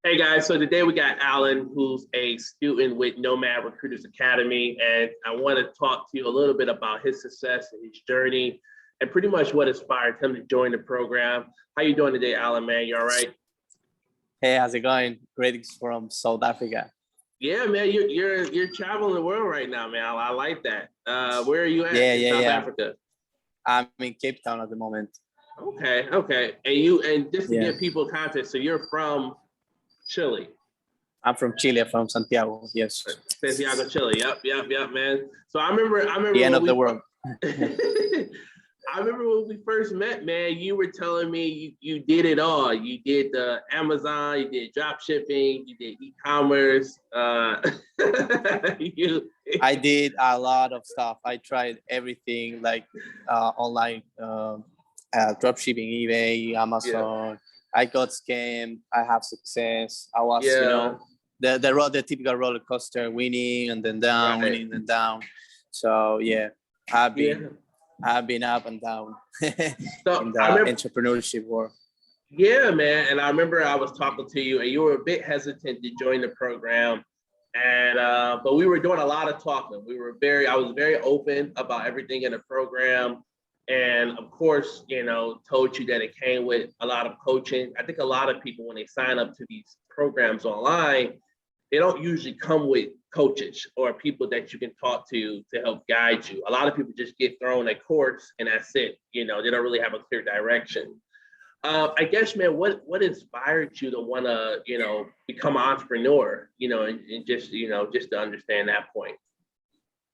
Hey guys, so today we got Alan, who's a student with Nomad Recruiters Academy, and I want to talk to you a little bit about his success and his journey, and pretty much what inspired him to join the program. How you doing today, Alan? Man, you all right? Hey, how's it going? Greetings from South Africa. Yeah, man, you're traveling the world right now, man. I like that. Where are you at Yeah, in yeah, South yeah. Africa? I'm in Cape Town at the moment. Okay, and just to Yeah, give people context, so you're from Chile. I'm from Chile, from Santiago. Yes, Santiago, Chile. Yep, man. So I the remember end when of the we world. I remember when we first met, man, you were telling me you did it all. You did the Amazon, you did drop shipping, you did e-commerce. You, I did a lot of stuff. I tried everything like online, dropshipping, eBay, yeah, Amazon. I got scammed. I have success. I was, yeah, the typical roller coaster, winning and then down, right. winning and down. So yeah, I've Yeah. been I've been up and down in So I the remember, entrepreneurship world. yeah, man. And I remember I was talking to you and you were a bit hesitant to join the program. And but we were doing a lot of talking. I was very open about everything in the program. And of course, told you that it came with a lot of coaching. I think a lot of people, when they sign up to these programs online, they don't usually come with coaches or people that you can talk to help guide you. A lot of people just get thrown a course and that's it. They don't really have a clear direction. I guess, man, what inspired you to want to, become an entrepreneur, and just to understand that point.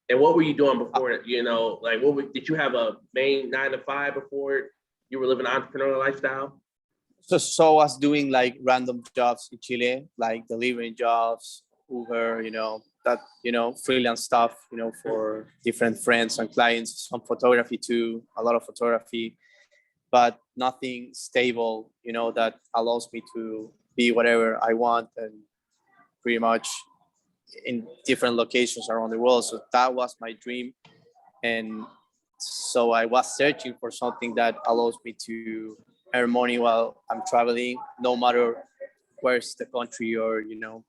And what were you doing before it? Like did you have a main 9 to 5 before you were living an entrepreneurial lifestyle? So I was doing like random jobs in Chile, like delivering jobs, Uber, freelance stuff, for different friends and clients, some photography too, a lot of photography, but nothing stable, that allows me to be whatever I want and pretty much in different locations around the world. So that was my dream. And so I was searching for something that allows me to earn money while I'm traveling, no matter where's the country or,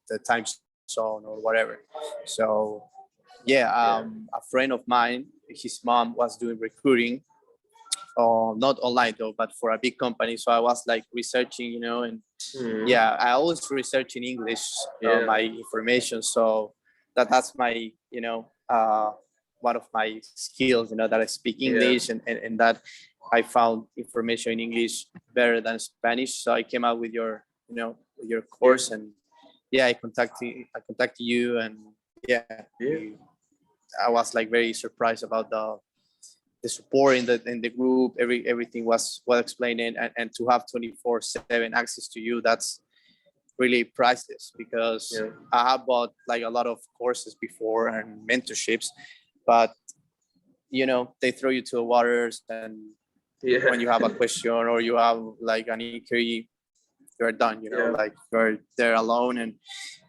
the time zone or whatever. So yeah, Yeah. a friend of mine, his mom was doing recruiting, not online though, but for a big company. So I was like researching, and Mhm. yeah, I always research in English, Yeah. my information. So that's my, one of my skills, that I speak Yeah. English, and that I found information in English better than Spanish. So I came out with your Yeah. course, and yeah, I contacted you, and yeah, Yeah. I was like very surprised about the support in the group. Everything was well explained, and to have 24/7 access to you, that's really priceless, because Yeah. I have bought like a lot of courses before and mentorships, but they throw you to the waters, and when Yeah. you have a question or you have like an inquiry, you're done, Yeah. like you're there alone. And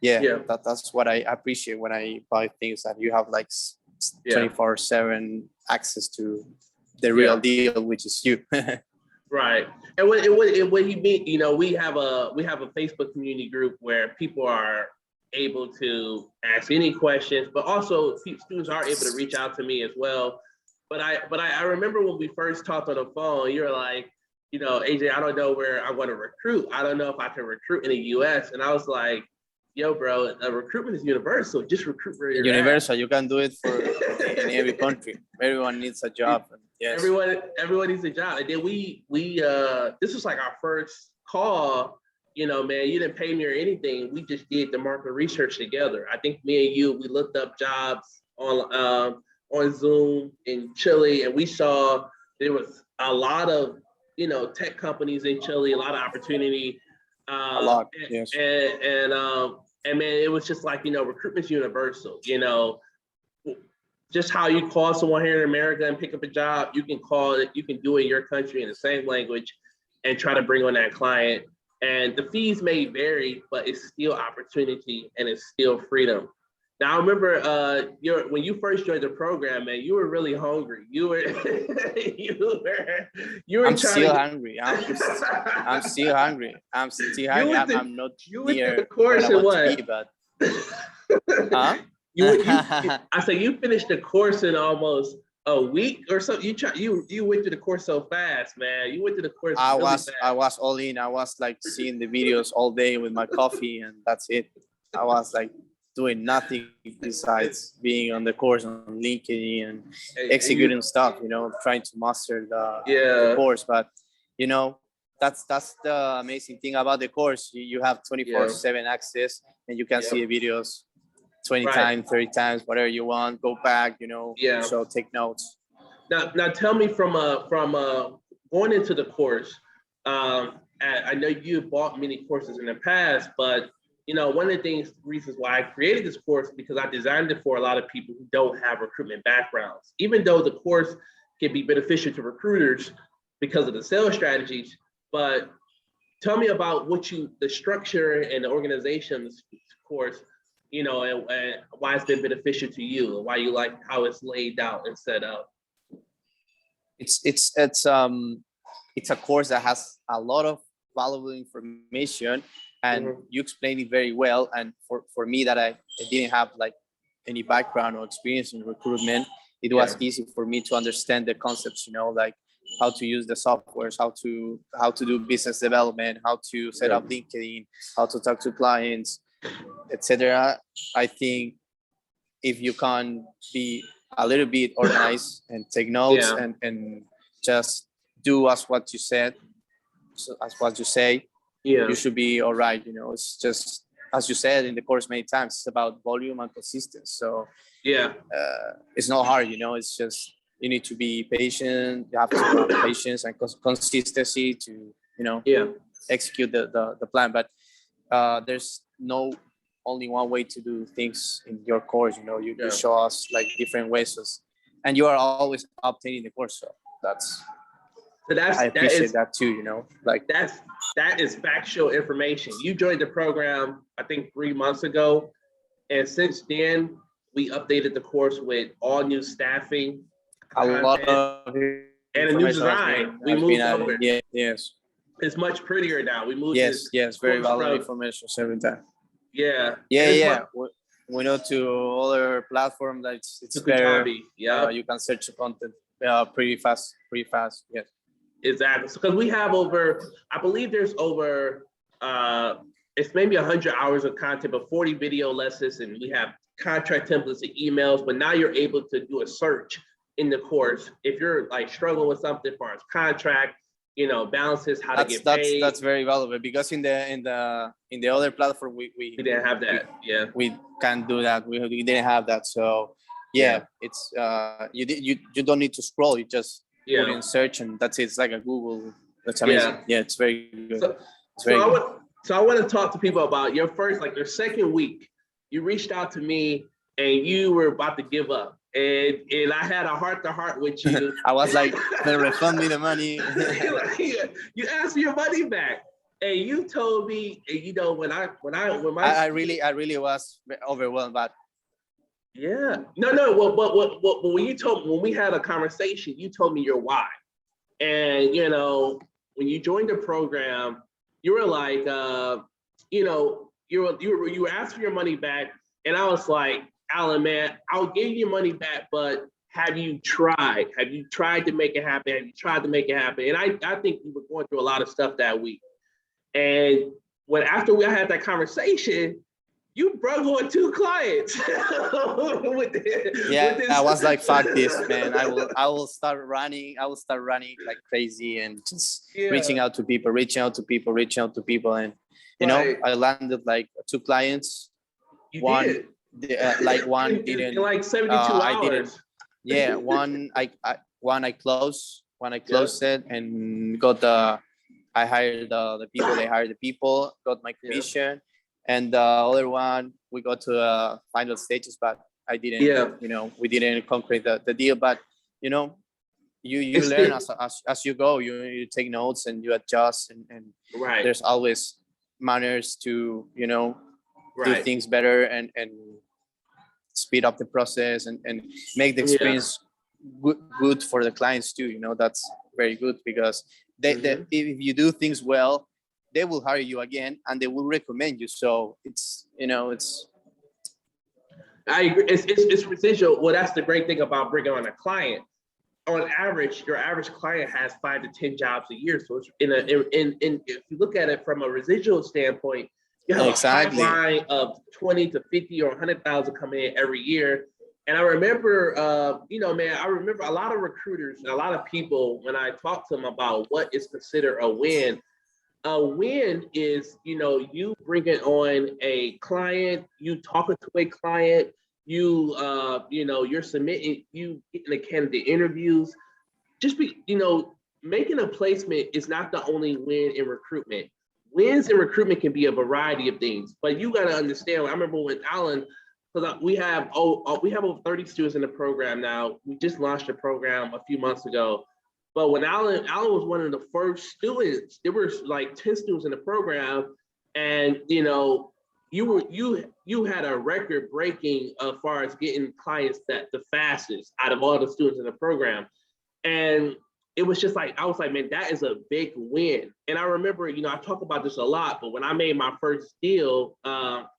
yeah, Yeah. that's what I appreciate when I buy things, that you have like Yeah. 24/7 access to the real Yeah. deal, which is you. Right. And what he mean, we have a Facebook community group where people are able to ask any questions, but also students are able to reach out to me as well. But I remember when we first talked on the phone, you were like, AJ, I don't know where I want to recruit. I don't know if I can recruit in the US. And I was like, yo, bro, recruitment is universal. Just recruit where you're at. Universal, you can do it for in every country. Everyone needs a job. And yes, Everyone needs a job. And then we this was like our first call. Man, you didn't pay me or anything. We just did the market research together. I think me and you, we looked up jobs on Zoom in Chile, and we saw there was a lot of tech companies in Chile, a lot of opportunity. a lot. Yes. And man, it was just like recruitment's universal. Just how you call someone here in America and pick up a job, you can call it, you can do it in your country in the same language and try to bring on that client. And the fees may vary, but it's still opportunity and it's still freedom. Now I remember when you first joined the program, man, you were really hungry. You were you were I'm trying still to hungry. I'm still hungry. I'm still you hungry. went to I'm not you went through the near what I course in want to be, what? but huh? I say you finished the course in almost a week or so. You went through the course so fast, man. You went through the course really I fast. was all in. I was like seeing the videos all day with my coffee, and that's it. I was like doing nothing besides being on the course on LinkedIn and And you executing stuff. Trying to master the yeah, course. But that's the amazing thing about the course. You have yeah, 24/7 access, and you can yeah, see the videos 20 right. times, 30 times, whatever you want. Go back. Yeah. So take notes. Now tell me from going into the course. I know you've bought many courses in the past, but one of the reasons why I created this course because I designed it for a lot of people who don't have recruitment backgrounds. Even though the course can be beneficial to recruiters because of the sales strategies, but tell me about the structure and the organization of this course, and why it's been beneficial to you, and why you like how it's laid out and set up. It's a course that has a lot of valuable information, and you explained it very well. And for me that I didn't have like any background or experience in recruitment, it was easy for me to understand the concepts, like how to use the softwares, how to do business development, how to set up LinkedIn, how to talk to clients, etc. I think if you can be a little bit organized and take notes and just do as what you said, as what you say, you should be all right. It's just, as you said in the course many times, it's about volume and consistency. So it's not hard. It's just you need to be patient. You have to have patience and consistency to execute the plan. But there's no only one way to do things in your course. You show us like different ways, and you are always updating the course. So I appreciate that too. Like that is factual information. You joined the program, I think 3 months ago, and since then we updated the course with all new staffing, a lot of and a new design. We moved over. Yes. It's much prettier now. We moved. Yes, very valuable information every time. Yeah. We know to other platform that it's better. You can search content pretty fast. Yes. Exactly. Because we have I believe there's over, it's maybe 100 hours of content, but 40 video lessons, and we have contract templates and emails. But now you're able to do a search in the course if you're like struggling with something as far as contract, balances, how to get paid. That's very valuable, because in the other platform we didn't have that. We can't do that. We didn't have that. So it's you don't need to scroll. You just put in search and that's it. It's like a Google. That's amazing. It's very good. So I want to talk to people about your second week. You reached out to me and you were about to give up. And I had a heart-to-heart with you. I was like, "Better refund me the money." You asked for your money back, and you told me, I really was overwhelmed, but no. When we had a conversation, you told me your why, and when you joined the program, you were like, you were asking for your money back, and I was like, Alan, man, I'll give you money back, but have you tried? Have you tried to make it happen? Have you tried to make it happen? And I think we were going through a lot of stuff that week. And after we had that conversation, you brought on 2 clients. I was like, fuck this, man. I will start running like crazy and just reaching out to people. And I landed like 2 clients. One didn't in like 72 hours. I didn't. I closed it and got I hired the people. They hired the people. Got my commission, and the other one we got to final stages, but I didn't. We didn't concrete the deal. But you learn as you go. You take notes and you adjust, and there's always manners to do things better and speed up the process and make the experience good for the clients too. You know, that's very good because if you do things well, they will hire you again and they will recommend you. So it's, you know, it's. I agree. It's residual. Well, that's the great thing about bringing on a client. On average, your average client has 5 to 10 jobs a year. So it's if you look at it from a residual standpoint, you have a pipeline of 20 to 50 or 100,000 coming in every year. And I remember, you know, man, I remember a lot of recruiters and a lot of people when I talk to them about what is considered a win. A win is, you know, you bringing on a client, you talking to a client, you know, you're submitting, you getting the candidate interviews. Just be, you know, making a placement is not the only win in recruitment. Wins in recruitment can be a variety of things, but you got to understand. I remember when Alan, because we have over 30 students in the program now. We just launched the program a few months ago. But when Alan was one of the first students, there were like 10 students in the program, and you know, you had a record breaking as far as getting clients that the fastest out of all the students in the program. And it was just like, I was like, man, that is a big win. And I remember, you know, I talk about this a lot, but when I made my first deal,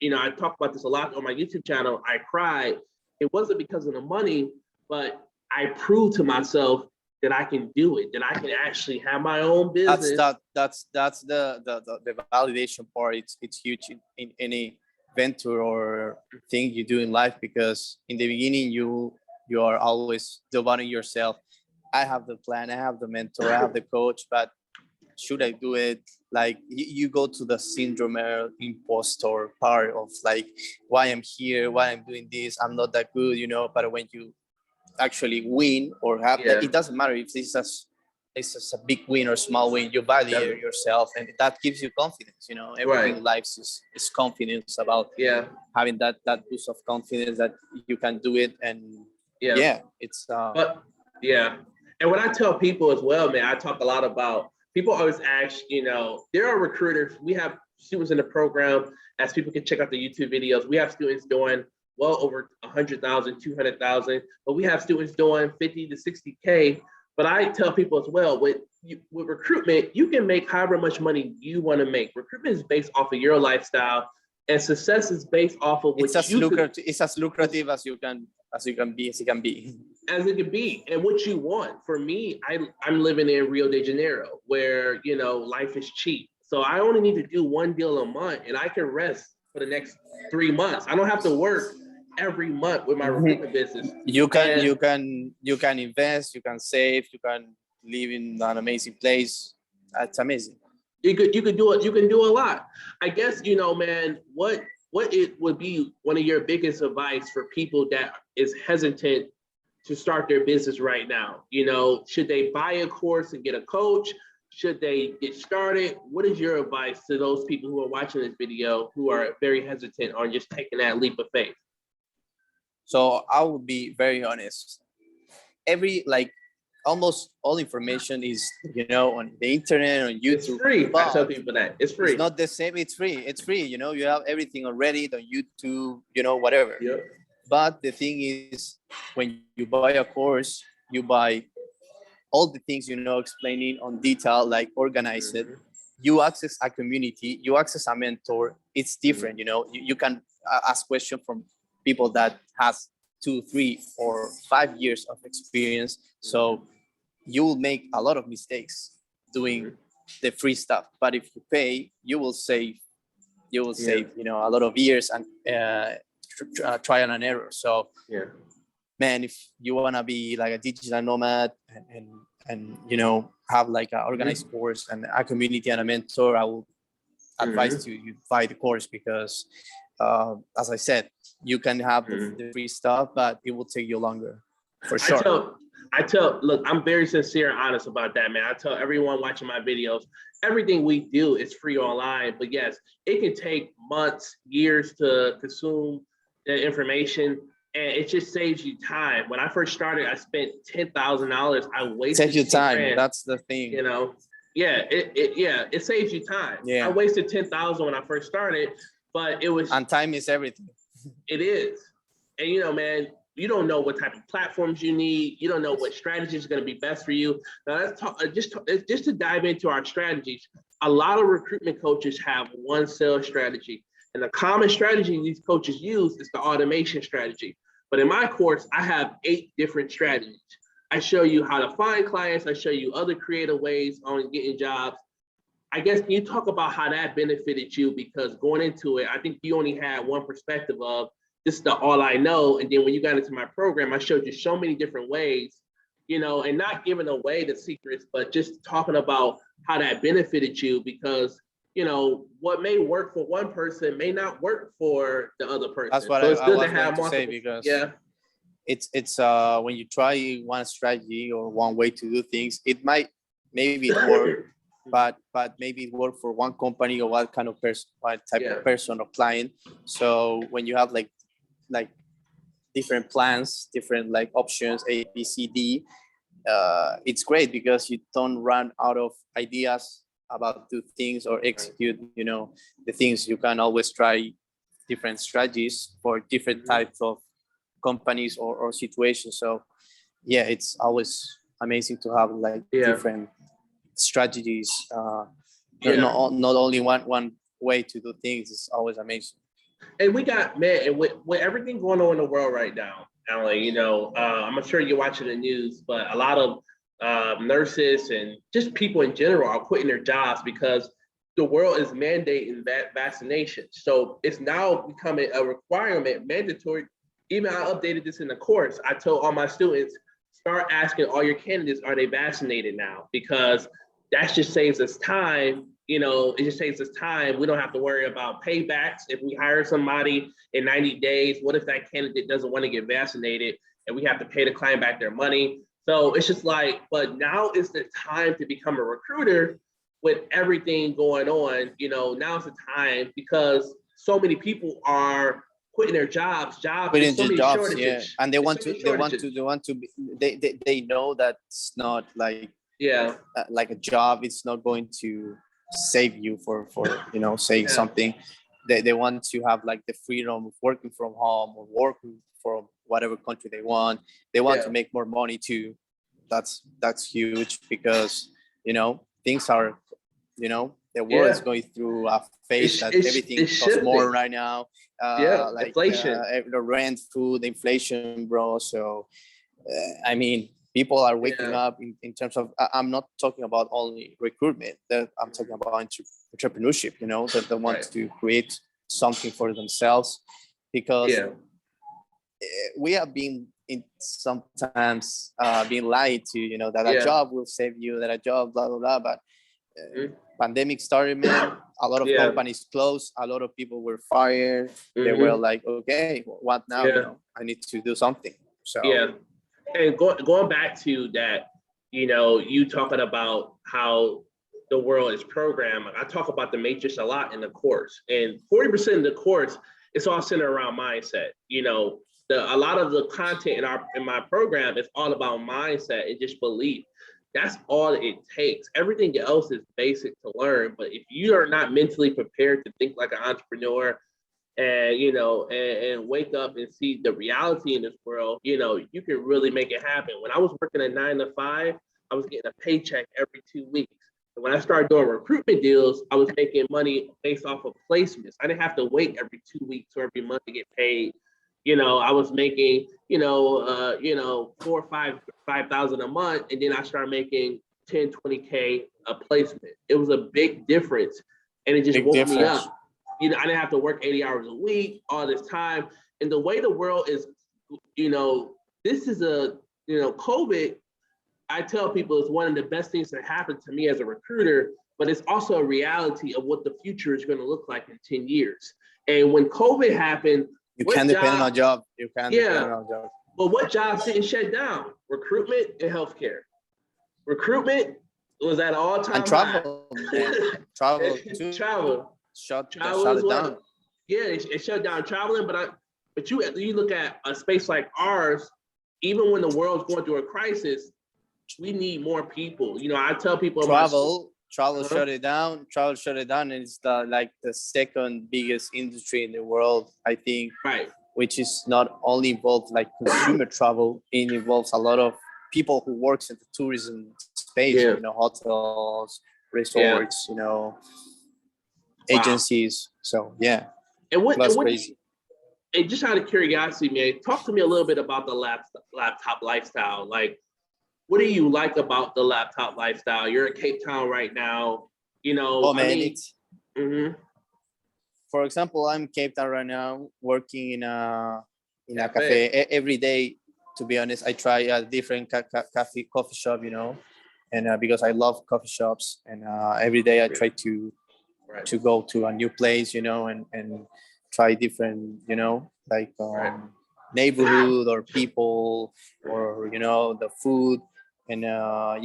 you know, I talk about this a lot on my YouTube channel. I cried. It wasn't because of the money, but I proved to myself that I can do it, that I can actually have my own business. That's the validation part. It's huge in any venture or thing you do in life, because in the beginning you are always devoting yourself. I have the plan, I have the mentor, I have the coach, but should I do it? Like you go to the syndrome impostor part of like, why I'm here, why I'm doing this, I'm not that good, you know. But when you actually win or have that, it doesn't matter if this is a big win or small win, you validate yourself, and that gives you confidence. You know, everything in life is confidence, about having that boost of confidence that you can do it. And it's but and what I tell people as well, man, I talk a lot about, people always ask, you know, there are recruiters, we have students in the program, as people can check out the YouTube videos, we have students doing well over 100,000, 200,000, but we have students doing 50 to 60K. But I tell people as well, with recruitment, you can make however much money you want to make. Recruitment is based off of your lifestyle, and success is based off of what it's as lucrative as it can be, and what you want. For me, I'm living in Rio de Janeiro, where, you know, life is cheap. So I only need to do one deal a month, and I can rest for the next 3 months. I don't have to work every month with my recruitment business. You can invest, you can save, you can live in an amazing place. That's amazing. You can do it. You can do a lot. I guess, you know, man, what it would be one of your biggest advice for people that is hesitant to start their business right now? You know, should they buy a course and get a coach? Should they get started? What is your advice to those people who are watching this video who are very hesitant on just taking that leap of faith? So I will be very honest. Almost all information is, you know, on the internet, on YouTube. It's free. I tell people that it's free. It's not the same. It's free. It's free. You know, you have everything already on YouTube, you know, whatever. Yeah. But the thing is, when you buy a course, you buy all the things, you know, explaining on detail, like organize it. You access a community, you access a mentor. It's different, you know. You can ask questions from people that has 2, 3, or 5 years of experience. So you will make a lot of mistakes doing the free stuff. But if you pay, you will save, you know, a lot of years and trial and error. So man, if you wanna be like a digital nomad and you know, have like an organized course and a community and a mentor, I will advise you buy the course, because as I said, you can have the free stuff, but it will take you longer, for sure. I tell, look, I'm very sincere and honest about that, man. I tell everyone watching my videos, everything we do is free online, but yes, it can take months, years to consume the information, and it just saves you time. When I first started, I spent $10,000. I wasted Saves you time. That's the thing. You know, it saves you time. Yeah. I wasted $10,000 when I first started, but it was. And time is everything. It is. And man, you don't know what type of platforms you need. You don't know what strategy is going to be best for you. Now let's talk just to dive into our strategies. A lot of recruitment coaches have one sales strategy, and the common strategy these coaches use is the automation strategy. But in my course, I have 8 different strategies. I show you how to find clients. I show you other creative ways on getting jobs. I guess can you talk about how that benefited you? Because going into it, I think you only had one perspective of this is all I know. And then when you got into my program, I showed you so many different ways, and not giving away the secrets, but just talking about how that benefited you because, what may work for one person may not work for the other person. That's what so it's I good was to have going to say, multiple. because Yeah. it's when you try one strategy or one way to do things, it might maybe it work, but maybe it work for one company or what kind of person, what type of person or client. So when you have like different plans, different like options A, B, C, D, it's great because you don't run out of ideas about do things or execute the things. You can always try different strategies for different types of companies or situations. So yeah, it's always amazing to have like different strategies. Not only one way to do things. It's always amazing. And we got, man, and with everything going on in the world right now, Alan, I'm sure you're watching the news, but a lot of nurses and just people in general are quitting their jobs because the world is mandating that vaccination. So it's now becoming a requirement, mandatory. Even I updated this in the course. I told all my students, start asking all your candidates, are they vaccinated now? Because that just saves us time. It just saves us time. We don't have to worry about paybacks. If we hire somebody in 90 days, what if that candidate doesn't want to get vaccinated and we have to pay the client back their money? So it's just like, but now is the time to become a recruiter with everything going on. Now's the time because so many people are quitting their jobs. Quitting so many jobs, shortages. And they want to be, they know that it's not like like a job. It's not going to save you for saying something. They want to have like the freedom of working from home or working from whatever country they want. They want to make more money too. That's huge because things are the world is going through a phase that everything costs more right now. Like inflation, the rent, food, inflation, bro. So I mean, people are waking up in terms of, I'm not talking about only recruitment, I'm talking about entrepreneurship, that they want to create something for themselves, because we have been sometimes being lied to, that a job will save you, that a job, blah, blah, blah. But pandemic started, man, a lot of companies closed, a lot of people were fired. They were like, okay, what now? I need to do something. So and going back to that, you talking about how the world is programmed. I talk about the matrix a lot in the course, and 40% of the course, it's all centered around mindset. A lot of the content in my program is all about mindset and just belief. That's all it takes. Everything else is basic to learn. But if you are not mentally prepared to think like an entrepreneur, and and wake up and see the reality in this world, you can really make it happen. When I was working a 9 to 5, I was getting a paycheck every 2 weeks. And when I started doing recruitment deals, I was making money based off of placements. I didn't have to wait every 2 weeks or every month to get paid. I was making, 4 or 5,000 a month, and then I started making 10, 20K a placement. It was a big difference, and it just woke me up. I didn't have to work 80 hours a week all this time. And the way the world is, this is COVID, I tell people it's one of the best things that happened to me as a recruiter, but it's also a reality of what the future is going to look like in 10 years. And when COVID happened, you can't depend on a job. You can't depend on a job. But what jobs didn't shut down? Recruitment and healthcare. Recruitment was at an all-time and travel, man. Travel too. Travel shut it down. Yeah, it shut down traveling, but you look at a space like ours, even when the world's going through a crisis, we need more people. I tell people travel shut it down. Travel shut it down, and it's the second biggest industry in the world, I think. Right. which is not only involved like consumer travel, it involves a lot of people who works in the tourism space, Yeah. you know, hotels, Yeah. resorts, you know, Wow. agencies. So yeah, And that's what crazy. and just out of curiosity, man, talk to me a little bit about the laptop lifestyle. Like, what do you like about the laptop lifestyle? You're in Cape Town right now. You know, Oh I man, mean, it's, mm-hmm. for example, I'm in Cape Town right now working in a Cafe. cafe every day. To be honest, I try a different coffee shop, you know, and because I love coffee shops, and every day I try Right. to go to a new place, you know, and try different, you know, like Right. neighborhood or people or you know the food, and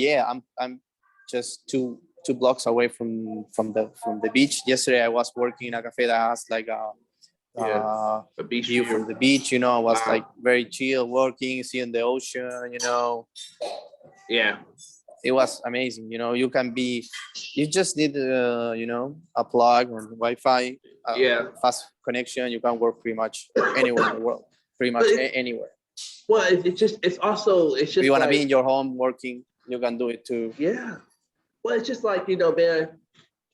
yeah, I'm just two blocks away from the beach. Yesterday I was working in a cafe that has like a Yeah. A beach view view. from the beach, you know. I was Wow. like very chill working, seeing the ocean, you know. Yeah. It was amazing, you know. You just need you know, a plug or Wi-Fi, Yeah. fast connection. You can work pretty much anywhere in the world, pretty But much anywhere. well, it's just it's also it's If you just want to be like in your home working, you can do it too. yeah. Well, it's just like, you know, man,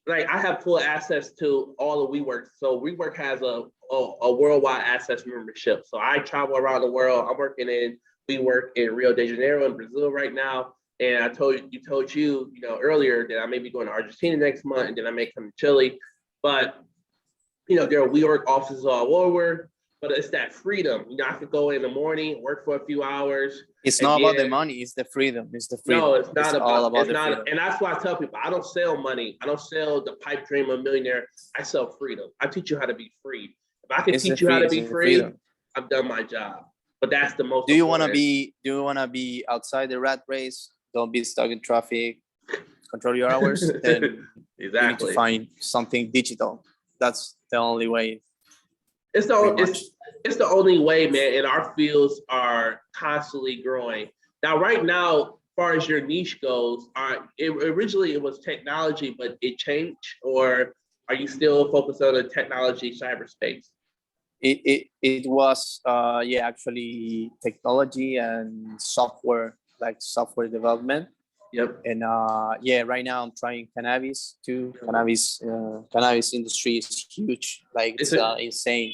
like I have full access to all of WeWork. So WeWork has a worldwide access membership. So I travel around the world. I'm working in WeWork in Rio de Janeiro in Brazil right now. And I told you, you know, earlier that I may be going to Argentina next month, and then I may come to Chile. But you know, there are WeWork offices all over. But it's that freedom. You know, I could go in the morning, work for a few hours, It's and not about the then money. It's the freedom. It's the freedom. no, it's It's not all about, about it's the not, freedom. and that's why I tell people, I don't sell money. I don't sell the pipe dream of a millionaire. I sell freedom. I teach you how to be free. If I can It's the teach you how to It's be the free, freedom. I've done my job. But that's the most Do you want to important. be? Do you want to be outside the rat race? Don't be stuck in traffic. Control your hours. Then you need to Exactly. find something digital. That's the only way. It's Pretty the much. it's the only way, man. And our fields are constantly growing. Now, right now, as far as your niche goes, originally it was technology, but it changed, or are you still focused on the technology cyberspace? It was yeah, actually technology and software, like software development. Yep. And yeah, right now I'm trying cannabis too. Cannabis industry is huge, like Is it's it? insane,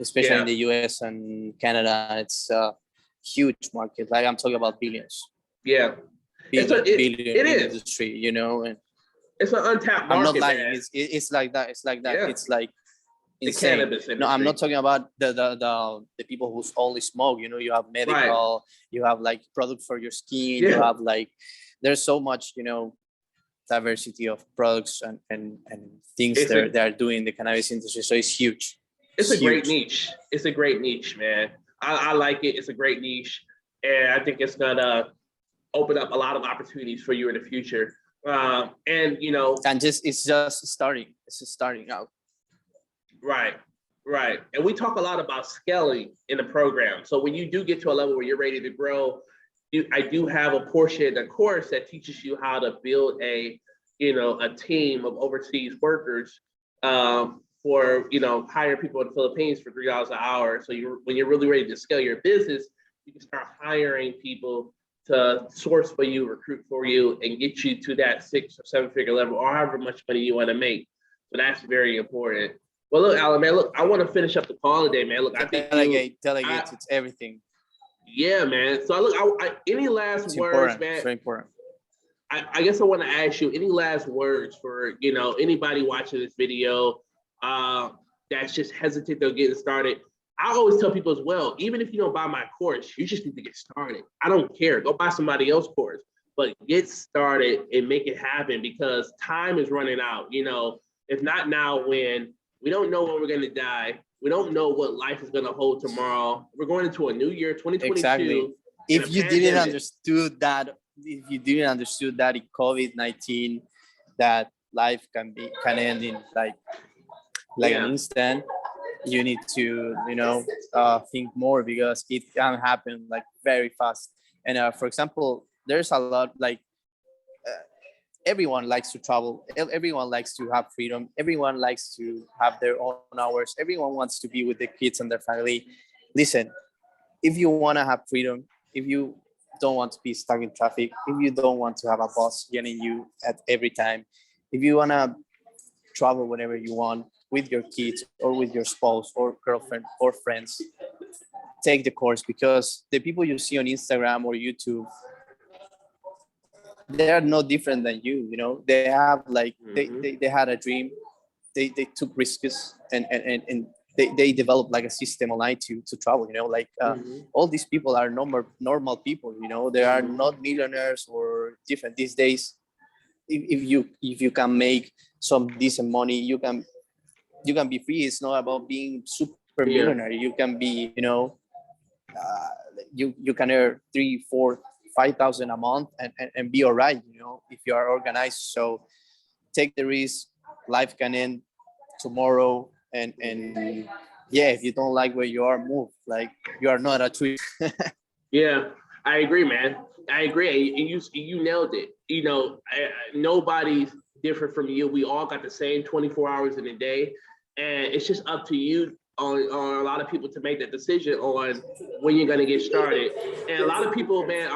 especially in Yeah. the US and Canada. It's a huge market, like I'm talking about billions, Yeah. billion It is. industry, you know. And It's an untapped I'm not market, lying, man. it's like that, Yeah. it's like The insane. cannabis No, I'm industry. not talking about the people who only smoke, you know. You have Right. medical, you have like product for your skin, you Yeah. have like, there's so much, you know, diversity of products and things It's a they're doing in the cannabis industry. So it's huge. it's It's a great huge. niche. It's a great niche, man. I like it. It's a great niche. And I think it's gonna open up a lot of opportunities for you in the future. And you know, And just it's just starting. It's just starting out. right, right. And we talk a lot about scaling in the program. So when you do get to a level where you're ready to grow, I do have a portion of the course that teaches you how to build a team of overseas workers for, hire people in the Philippines for $3 an hour. So when you're really ready to scale your business, you can start hiring people to source for you, recruit for you, and get you to that 6 or 7 figure level, or however much money you want to make. So that's very important. Well, look, Alan, man, look, I want to finish up the call today, man. Look, I think Delegate, it's everything. yeah, man. So any last It's words, important. man? It's very important. I guess I want to ask you any last words for anybody watching this video that's just hesitant to getting started. I always tell people as well, even if you don't buy my course, you just need to get started. I don't care. Go buy somebody else's course, but get started and make it happen because time is running out. If not now, when? We don't know when we're going to die. We don't know what life is going to hold tomorrow. We're going into a new year, 2022. Exactly. If you didn't understood that in COVID-19, that life can end in like an instant, you need to think more because it can happen like very fast. And for example, there's a lot like everyone likes to travel, everyone likes to have freedom, everyone likes to have their own hours, everyone wants to be with their kids and their family. listen, if you want to have freedom, if you don't want to be stuck in traffic, if you don't want to have a boss yelling you at every time, if you want to travel whenever you want with your kids or with your spouse or girlfriend or friends, take the course, because the people you see on Instagram or YouTube, they are no different than you. You know, they have like they had a dream, they took risks, and they developed like a system online to travel. You know, like all these people are normal people. You know, they are not millionaires or different these days. If you can make some decent money, you can be free. It's not about being super millionaire. You can be, you know, you can earn 3, 4, 5,000 a month and be all right, you know, if you are organized. So take the risk. Life can end tomorrow, and yeah, if you don't like where you are, move. Like, you are not a tree. Yeah, I agree, man. I agree, and you nailed it. You know, nobody's different from you. We all got the same 24 hours in a day, and it's just up to you on a lot of people to make that decision on when you're going to get started. And a lot of people, man,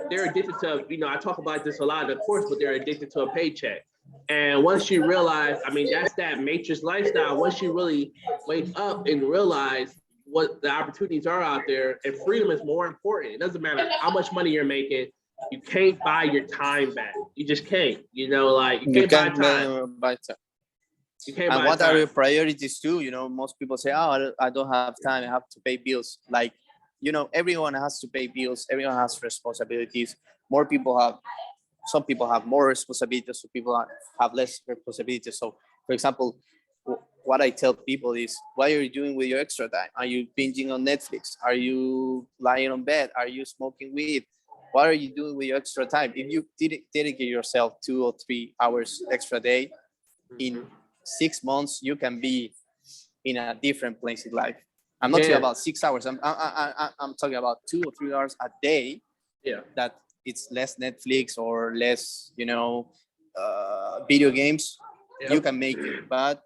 they're addicted to, you know, I talk about this a lot in the course, but they're addicted to a paycheck. And once you realize, I mean, that's that matrix lifestyle. Once you really wake up and realize what the opportunities are out there, and freedom is more important. It doesn't matter how much money you're making. You can't buy your time back. You just can't. You know, like you can't buy time. Buy time. You can't And buy what time. are your priorities too? You know, most people say, "Oh, I don't have time. I have to pay bills." Like, you know, everyone has to pay bills. Everyone has responsibilities. More people have. Some people have more responsibilities. Some people have less responsibilities. So, for example, what I tell people is, what are you doing with your extra time? Are you binging on Netflix? Are you lying on bed? Are you smoking weed? What are you doing with your extra time? If you dedicate yourself 2 or 3 hours extra day, in 6 months, you can be in a different place in life. I'm not talking about 6 hours. I'm talking about 2 or 3 hours a day. Yeah. That it's less Netflix or less, you know, video games. Yep. You can make it, but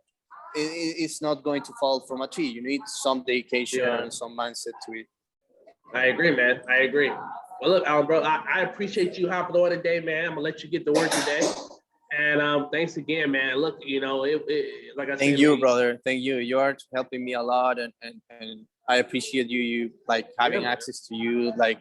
it's not going to fall from a tree. You need some dedication, some mindset to it. I agree, man. I agree. Well, look, Alan, bro, I appreciate you hopping on today, man. I'm gonna let you get to work today. And thanks again, man. Look, you know, like I said. Thank you, brother. Thank you. You are helping me a lot, and I appreciate you like having access to you. Like,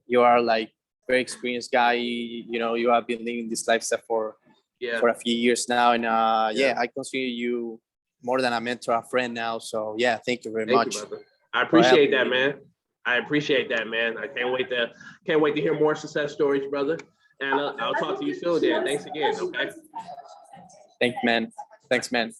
you are like very experienced guy. You know, you have been living this lifestyle for a few years now, and I consider you more than a mentor, a friend now. So yeah, thank you very much. You, I appreciate that, man. I appreciate that, man. I can't wait to hear more success stories, brother. And I'll talk to you soon. Then, thanks again. Okay. Thanks, man.